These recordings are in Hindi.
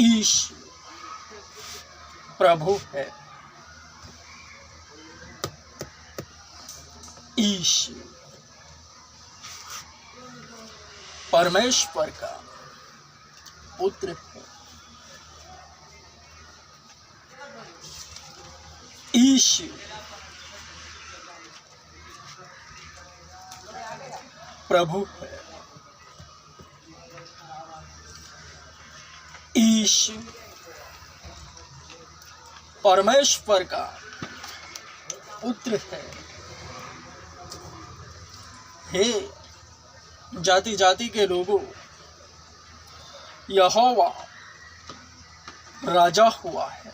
ईश प्रभु है। ईश परमेश्वर का पुत्र है। ईश प्रभु है। ईश परमेश्वर का पुत्र है। हे जाति जाति के लोगों, यहोवा राजा हुआ है।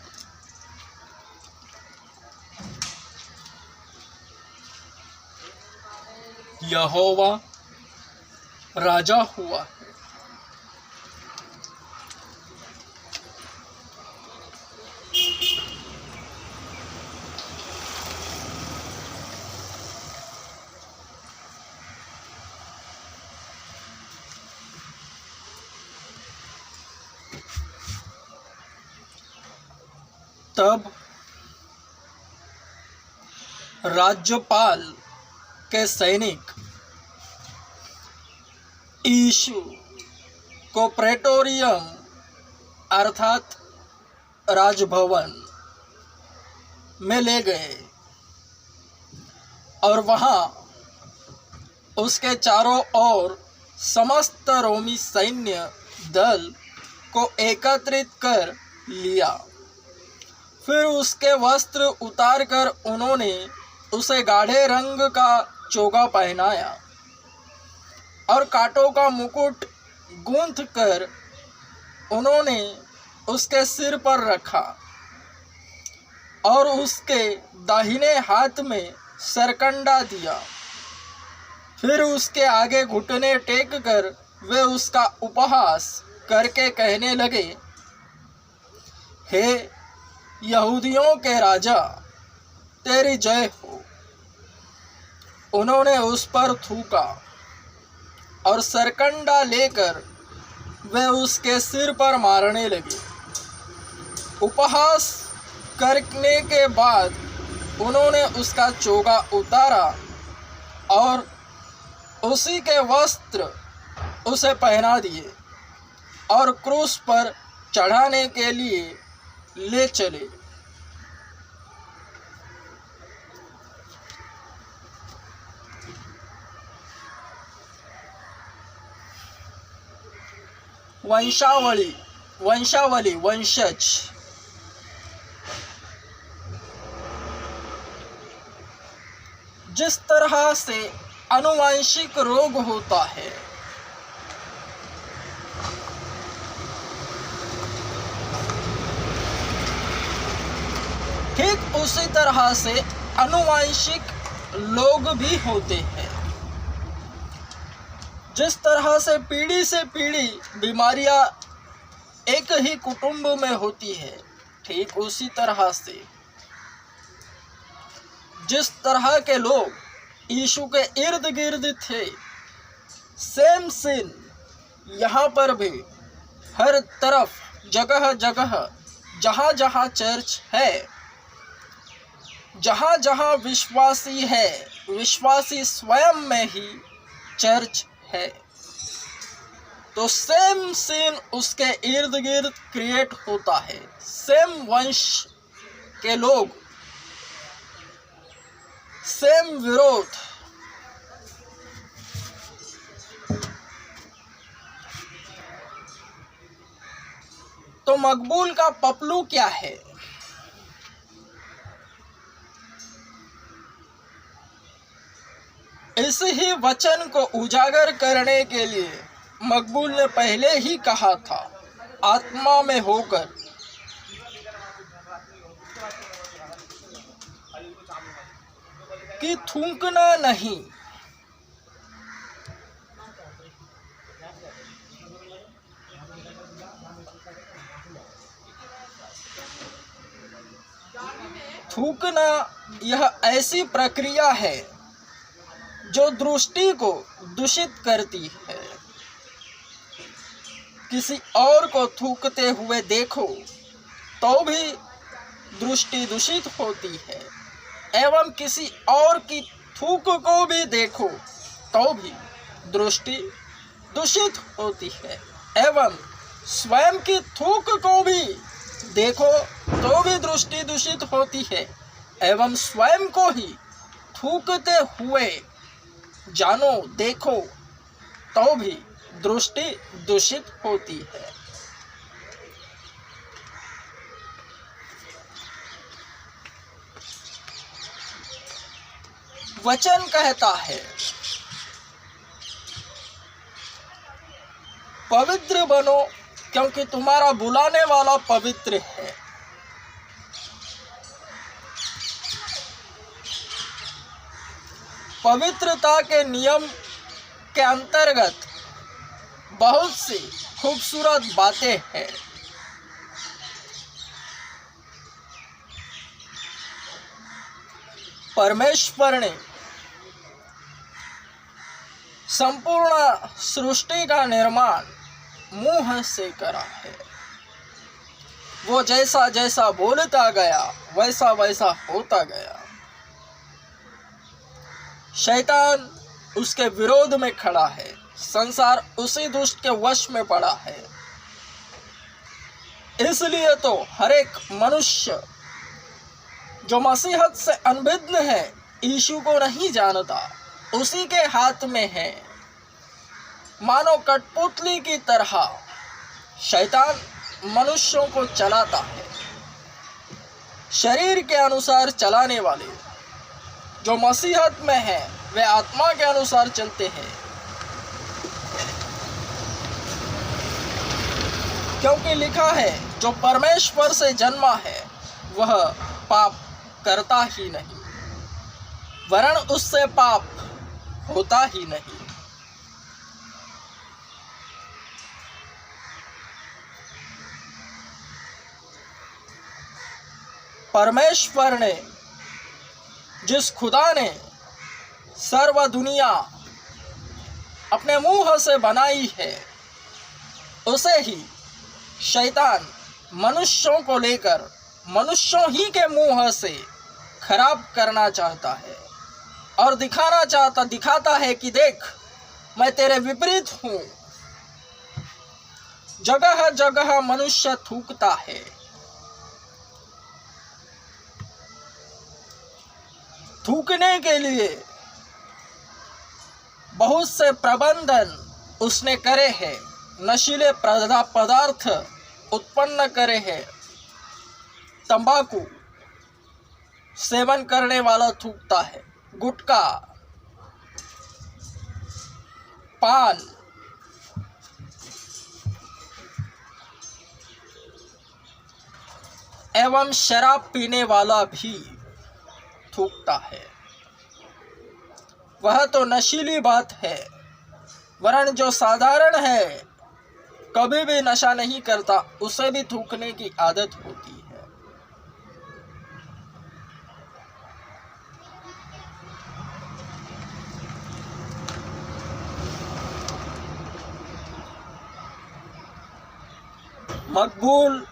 यहोवा राजा हुआ है। तब राज्यपाल के सैनिक यीशु को प्रेटोरियम अर्थात राजभवन में ले गए और वहां उसके चारों ओर समस्त रोमी सैन्य दल को एकत्रित कर लिया। फिर उसके वस्त्र उतारकर उन्होंने उसे गाढ़े रंग का चोगा पहनाया और कांटों का मुकुट गूंथ कर उन्होंने उसके सिर पर रखा और उसके दाहिने हाथ में सरकंडा दिया। फिर उसके आगे घुटने टेक कर वे उसका उपहास करके कहने लगे, हे यहूदियों के राजा, तेरी जय हो। उन्होंने उस पर थूका और सरकंडा लेकर वे उसके सिर पर मारने लगे। उपहास करने के बाद उन्होंने उसका चोगा उतारा और उसी के वस्त्र उसे पहना दिए और क्रूस पर चढ़ाने के लिए ले चले। वंशावली वंशज। जिस तरह से आनुवंशिक रोग होता है, ठीक उसी तरह से आनुवंशिक लोग भी होते हैं। जिस तरह से पीढ़ी बीमारियां एक ही कुटुंब में होती है, ठीक उसी तरह से जिस तरह के लोग यीशु के इर्द गिर्द थे, सेम सीन यहाँ पर भी हर तरफ जगह जगह जहाँ जहाँ चर्च है, जहाँ जहाँ विश्वासी है, विश्वासी स्वयं में ही चर्च है, तो सेम सीन उसके इर्द गिर्द क्रिएट होता है। सेम वंश के लोग, सेम विरोध। तो मकबूल का पपलू क्या है? इस ही वचन को उजागर करने के लिए मकबूल ने पहले ही कहा था, आत्मा में होकर कि थूकना नहीं। थूकना यह ऐसी प्रक्रिया है जो दृष्टि को दूषित करती है। किसी और को थूकते हुए देखो तो भी दृष्टि दूषित होती है, एवं किसी और की थूक को भी देखो तो भी दृष्टि दूषित होती है, एवं स्वयं की थूक को भी देखो तो भी दृष्टि दूषित होती है, एवं स्वयं को ही थूकते हुए जानो देखो तो भी दृष्टि दूषित होती है। वचन कहता है, पवित्र बनो क्योंकि तुम्हारा बुलाने वाला पवित्र है। पवित्रता के नियम के अंतर्गत बहुत सी खूबसूरत बातें हैं। परमेश्वर ने संपूर्ण सृष्टि का निर्माण मुंह से करा है। वो जैसा जैसा बोलता गया वैसा वैसा होता गया। शैतान उसके विरोध में खड़ा है, संसार उसी दुष्ट के वश में पड़ा है। इसलिए तो हर एक मनुष्य जो मसीहत से अनभिज्ञ है, यीशु को नहीं जानता, उसी के हाथ में है। मानो कठपुतली की तरह शैतान मनुष्यों को चलाता है। शरीर के अनुसार चलाने वाले जो मसीहत में है वे आत्मा के अनुसार चलते हैं, क्योंकि लिखा है जो परमेश्वर से जन्मा है वह पाप करता ही नहीं, वरन उससे पाप होता ही नहीं। परमेश्वर ने, जिस खुदा ने सर्व दुनिया अपने मुंह से बनाई है, उसे ही शैतान मनुष्यों को लेकर मनुष्यों ही के मुंह से खराब करना चाहता है और दिखाता है कि देख, मैं तेरे विपरीत हूँ। जगह जगह मनुष्य थूकता है। थूकने के लिए बहुत से प्रबंधन उसने करे हैं, नशीले पदार्थ उत्पन्न करे हैं। तंबाकू सेवन करने वाला थूकता है, गुटखा, पान, एवं शराब पीने वाला भी थूकता है। वह तो नशीली बात है, वरन जो साधारण है, कभी भी नशा नहीं करता, उसे भी थूकने की आदत होती है। मकबूल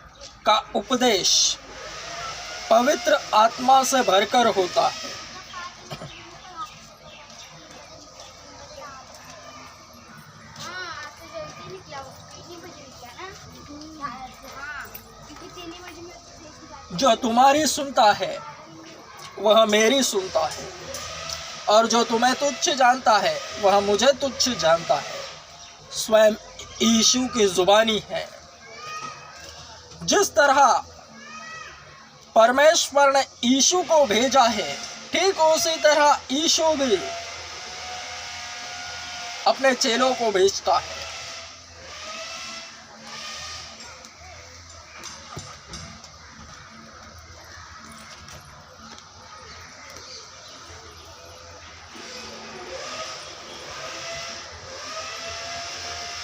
का उपदेश पवित्र आत्मा से भरकर होता है। जो तुम्हारी सुनता है वह मेरी सुनता है, और जो तुम्हें तुच्छ जानता है वह मुझे तुच्छ जानता है। स्वयं यीशु की जुबानी है। जिस तरह परमेश्वर ने यीशु को भेजा है, ठीक उसी तरह यीशु भी अपने चेलों को भेजता है।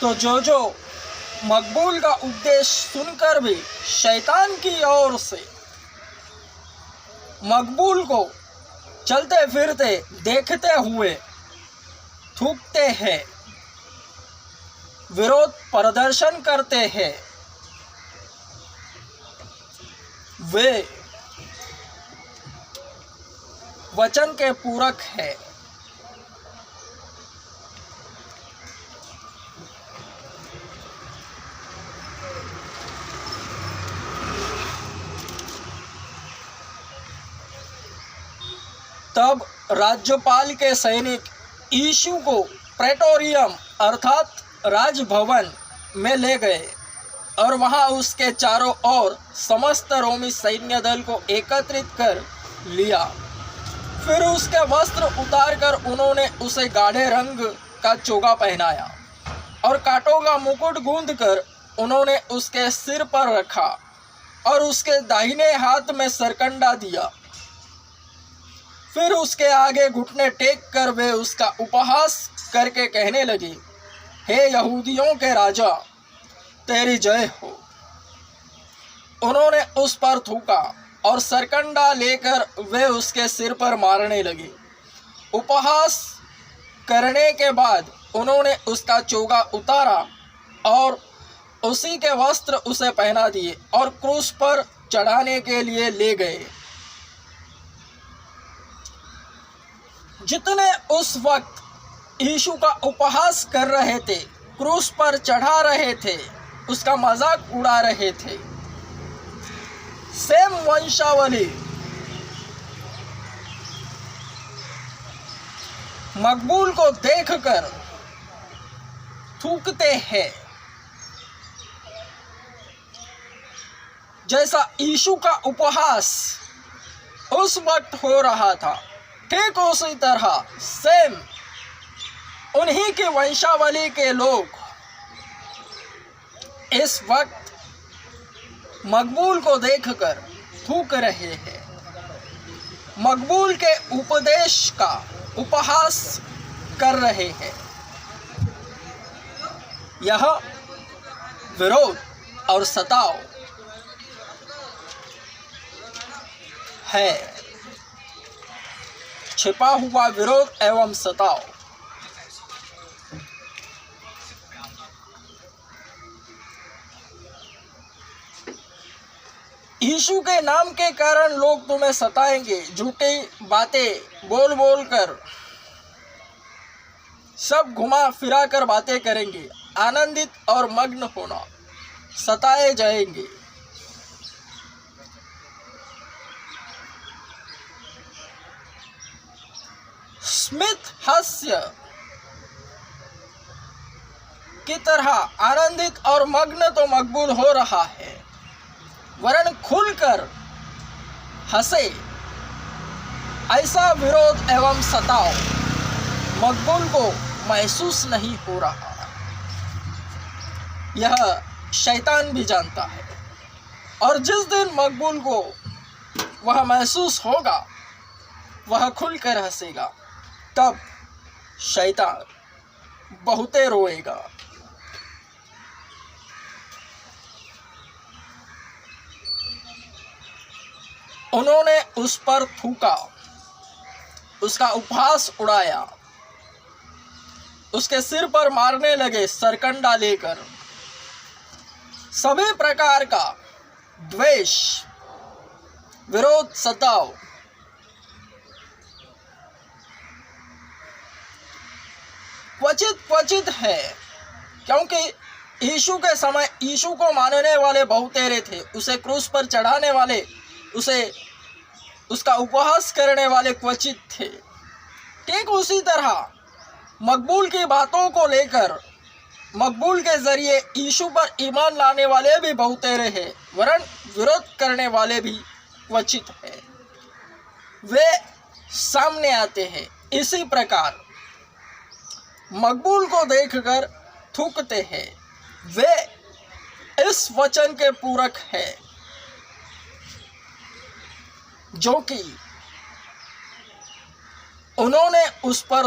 तो जो मकबूल का उपदेश सुनकर भी शैतान की ओर से मकबूल को चलते फिरते देखते हुए थूकते हैं, विरोध प्रदर्शन करते हैं वे वचन के पूरक है। तब राज्यपाल के सैनिक यीशु को प्रेटोरियम अर्थात राजभवन में ले गए और वहां उसके चारों ओर समस्त रोमी सैन्य दल को एकत्रित कर लिया। फिर उसके वस्त्र उतारकर उन्होंने उसे गाढ़े रंग का चोगा पहनाया और कांटों का मुकुट गूंथकर उन्होंने उसके सिर पर रखा और उसके दाहिने हाथ में सरकंडा दिया। फिर उसके आगे घुटने टेक कर वे उसका उपहास करके कहने लगे, हे यहूदियों के राजा, तेरी जय हो। उन्होंने उस पर थूका और सरकंडा लेकर वे उसके सिर पर मारने लगे। उपहास करने के बाद उन्होंने उसका चोगा उतारा और उसी के वस्त्र उसे पहना दिए और क्रूस पर चढ़ाने के लिए ले गए। जितने उस वक्त यीशु का उपहास कर रहे थे, क्रूस पर चढ़ा रहे थे, उसका मजाक उड़ा रहे थे, सेम वंशावली मकबूल को देखकर थूकते हैं। जैसा यीशु का उपहास उस वक्त हो रहा था, ठीक उसी तरह सेम उन्हीं की वंशावली के लोग इस वक्त मकबूल को देखकर थूक रहे हैं। मकबूल के उपदेश का उपहास कर रहे हैं। यह विरोध और सताव है, छिपा हुआ विरोध एवं सताव। यीशु के नाम के कारण लोग तुम्हें सताएंगे, झूठी बातें बोल बोल कर सब घुमा फिरा कर बातें करेंगे, आनंदित और मग्न होना, सताए जाएंगे। स्मित हास्य की तरह आनंदित और मग्न तो मकबूल हो रहा है, वरन खुलकर हंसे ऐसा विरोध एवं सताव मकबूल को महसूस नहीं हो रहा। यह शैतान भी जानता है और जिस दिन मकबूल को वह महसूस होगा, वह खुलकर हंसेगा, तब शैतान बहुते रोएगा। उन्होंने उस पर थूका, उसका उपहास उड़ाया, उसके सिर पर मारने लगे सरकंडा लेकर। सभी प्रकार का द्वेष, विरोध, सताव क्वचित है, क्योंकि यीशु के समय यीशु को मानने वाले बहुतेरे थे, उसे क्रूस पर चढ़ाने वाले, उसका उपहास करने वाले क्वचित थे। ठीक उसी तरह मकबूल की बातों को लेकर मकबूल के जरिए यीशु पर ईमान लाने वाले भी बहुतेरे हैं, वरन विरोध करने वाले भी क्वचित है, वे सामने आते हैं। इसी प्रकार मकबूल को देखकर थूकते हैं, वे इस वचन के पूरक है जो कि उन्होंने उस पर